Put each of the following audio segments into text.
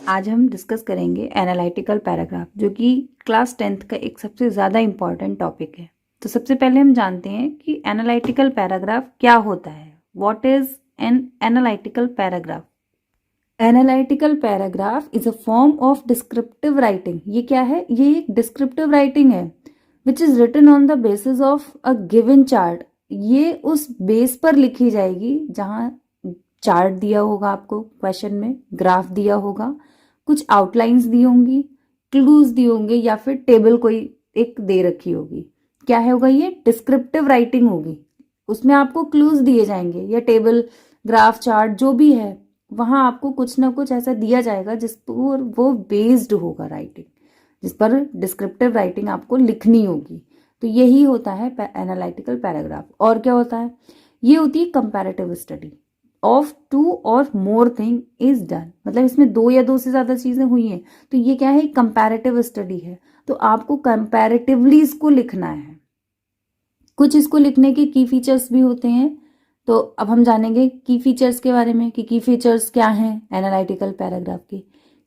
आज हम डिस्कस करेंगे एनालिटिकल पैराग्राफ, जो कि क्लास 10th का एक सबसे ज़्यादा इम्पॉर्टेंट टॉपिक है। तो सबसे पहले हम जानते हैं कि एनालिटिकल पैराग्राफ क्या होता है। What is an analytical paragraph? Analytical paragraph is a form of descriptive writing. ये क्या है? ये एक डिस्क्रिप्टिव राइटिंग है which is written on the basis of a given chart. ये उस बेस पर लिखी जाएगी जहाँ चार्ट दिया होगा, आपको क्वेश्चन में ग्राफ दिया होगा, कुछ आउटलाइंस दी होंगी, क्लूज दिए होंगे, या फिर टेबल कोई एक दे रखी होगी। क्या होगा? ये डिस्क्रिप्टिव राइटिंग होगी। उसमें आपको क्लूज दिए जाएंगे, या टेबल, ग्राफ, चार्ट जो भी है, वहां आपको कुछ ना कुछ ऐसा दिया जाएगा जिस पर वो बेस्ड होगा राइटिंग, जिस पर डिस्क्रिप्टिव राइटिंग आपको लिखनी होगी। तो यही होता है एनालिटिकल पैराग्राफ। और क्या होता है? ये होती है कंपैरेटिव स्टडी ऑफ टू और मोर थिंग इज डन। मतलब इसमें दो या दो से ज्यादा चीजें हुई हैं, तो ये क्या है? कंपैरेटिव स्टडी है। तो आपको कंपैरेटिवली इसको लिखना है। कुछ इसको लिखने के की फीचर्स भी होते हैं। तो अब हम जानेंगे की फीचर्स के बारे में कि की फीचर्स क्या हैं एनालिटिकल पैराग्राफ के।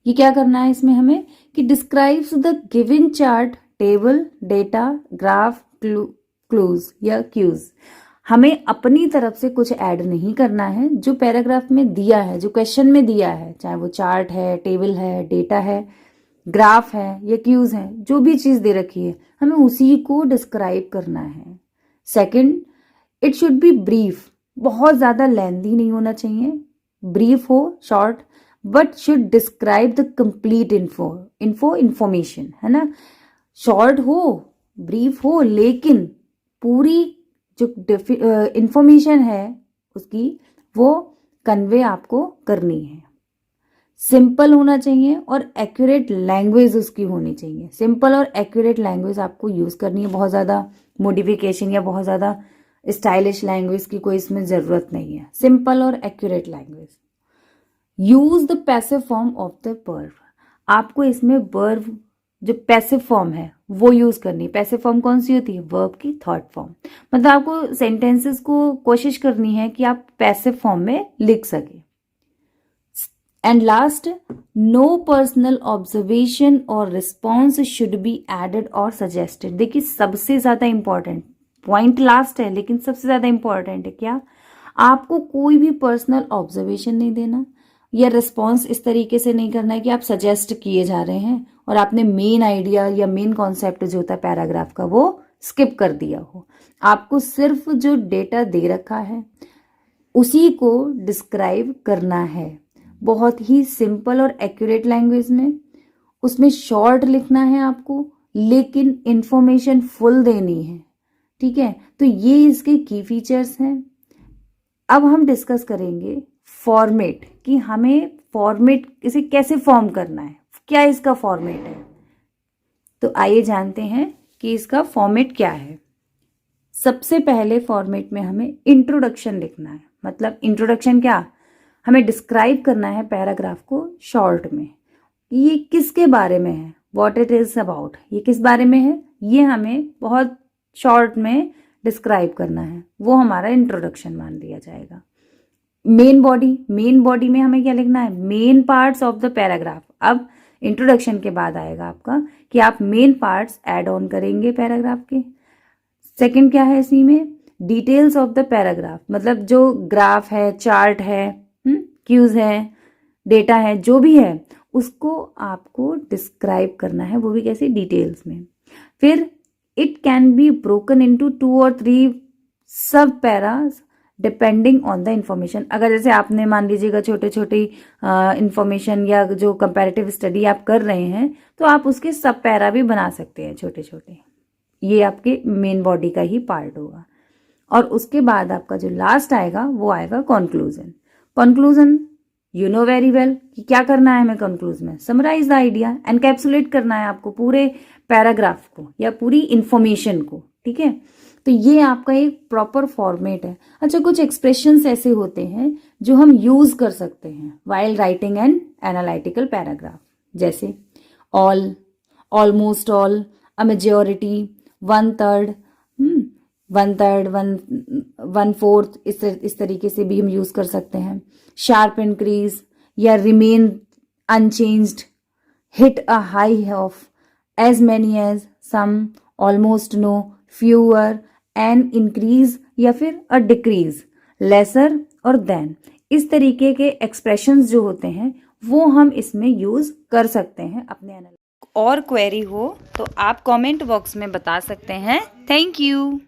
ये क्या करना है इसमें हमें कि describes the given chart, table, data, graph, clues या क्यूज। हमें अपनी तरफ से कुछ ऐड नहीं करना है। जो पैराग्राफ में दिया है, जो क्वेश्चन में दिया है, चाहे वो चार्ट है, टेबल है, डेटा है, ग्राफ है या क्यूज है, जो भी चीज दे रखी है, हमें उसी को डिस्क्राइब करना है। Second, it should be brief. बहुत ज्यादा लेंथी नहीं होना चाहिए, ब्रीफ हो, short, but should describe the complete information, है ना। शॉर्ट हो, ब्रीफ हो, लेकिन पूरी जो इंफॉर्मेशन है उसकी वो कन्वे आपको करनी है। सिंपल होना चाहिए और एक्यूरेट लैंग्वेज उसकी होनी चाहिए। सिंपल और एक्यूरेट लैंग्वेज आपको यूज करनी है। बहुत ज्यादा मॉडिफिकेशन या बहुत ज्यादा स्टाइलिश लैंग्वेज की कोई इसमें जरूरत नहीं है। सिंपल और accurate language. Use the passive form of the verb. आपको इसमें वर्ब जो पैसिव फॉर्म है वो यूज करनी है। पैसिव फॉर्म कौन सी होती है? वर्ब की थर्ड फॉर्म। मतलब आपको सेंटेंसेस को कोशिश करनी है कि आप पैसिव फॉर्म में लिख सके। And last, no personal observation और रिस्पॉन्स शुड बी एडेड और सजेस्टेड। देखिए सबसे ज्यादा इंपॉर्टेंट पॉइंट लास्ट है, लेकिन सबसे ज्यादा इंपॉर्टेंट है क्या? आपको कोई भी पर्सनल ऑब्जर्वेशन नहीं देना या रिस्पॉन्स इस तरीके से नहीं करना है कि आप सजेस्ट किए जा रहे हैं और आपने मेन आइडिया या मेन कॉन्सेप्ट जो होता है पैराग्राफ का वो स्किप कर दिया हो। आपको सिर्फ जो डेटा दे रखा है उसी को डिस्क्राइब करना है, बहुत ही सिंपल और एक्यूरेट लैंग्वेज में। उसमें शॉर्ट लिखना है आपको, लेकिन इंफॉर्मेशन फुल देनी है। ठीक है, तो ये इसके की फीचर्स हैं। अब हम डिस्कस करेंगे फॉर्मेट, कि हमें फॉर्मेट इसे कैसे फॉर्म करना है, क्या इसका फॉर्मेट है। तो आइए जानते हैं कि इसका फॉर्मेट क्या है। सबसे पहले फॉर्मेट में हमें इंट्रोडक्शन लिखना है। मतलब इंट्रोडक्शन क्या? हमें डिस्क्राइब करना है पैराग्राफ को शॉर्ट में। ये किसके बारे में है, व्हाट इट इज अबाउट, ये किस बारे में है, ये हमें बहुत शॉर्ट में डिस्क्राइब करना है। वो हमारा इंट्रोडक्शन मान लिया जाएगा। मेन बॉडी में हमें क्या लिखना है? Main parts of the paragraph. अब इंट्रोडक्शन के बाद आएगा आपका कि आप मेन पार्ट्स ऐड ऑन करेंगे पैराग्राफ के। सेकंड क्या है इसी में? Details of the paragraph. मतलब जो ग्राफ है, चार्ट है, क्यूज है, डेटा है, जो भी है उसको आपको डिस्क्राइब करना है, वो भी कैसे? डिटेल्स में। फिर it can be broken into 2 और 3 सब Paris depending on the information. अगर जैसे आपने मान लीजिएगा छोटे छोटे इंफॉर्मेशन या जो कंपैरेटिव स्टडी आप कर रहे हैं, तो आप उसके सब पैरा भी बना सकते हैं छोटे छोटे। ये आपके मेन बॉडी का ही पार्ट होगा। और उसके बाद आपका जो लास्ट आएगा वो आएगा conclusion. Conclusion you know very well कि क्या करना है हमें कंक्लूज में? समराइज द आइडिया, एनकैप्सुलेट करना है आपको पूरे पैराग्राफ को या पूरी इंफॉर्मेशन को। ठीक है, तो ये आपका एक प्रॉपर फॉर्मेट है। अच्छा, कुछ एक्सप्रेशंस ऐसे होते हैं जो हम यूज कर सकते हैं while writing an analytical paragraph, जैसे all, almost all, a majority, 1/3, 1/3, 1/4, इस तरीके से भी हम यूज कर सकते हैं। शार्प इंक्रीज या remain unchanged, hit a high of, as many as, some, almost no, fewer, an increase या फिर a decrease, lesser और than। इस तरीके के एक्सप्रेशंस जो होते हैं वो हम इसमें यूज कर सकते हैं अपने एनालिसिस। और क्वेरी हो तो आप कमेंट बॉक्स में बता सकते हैं। Thank you.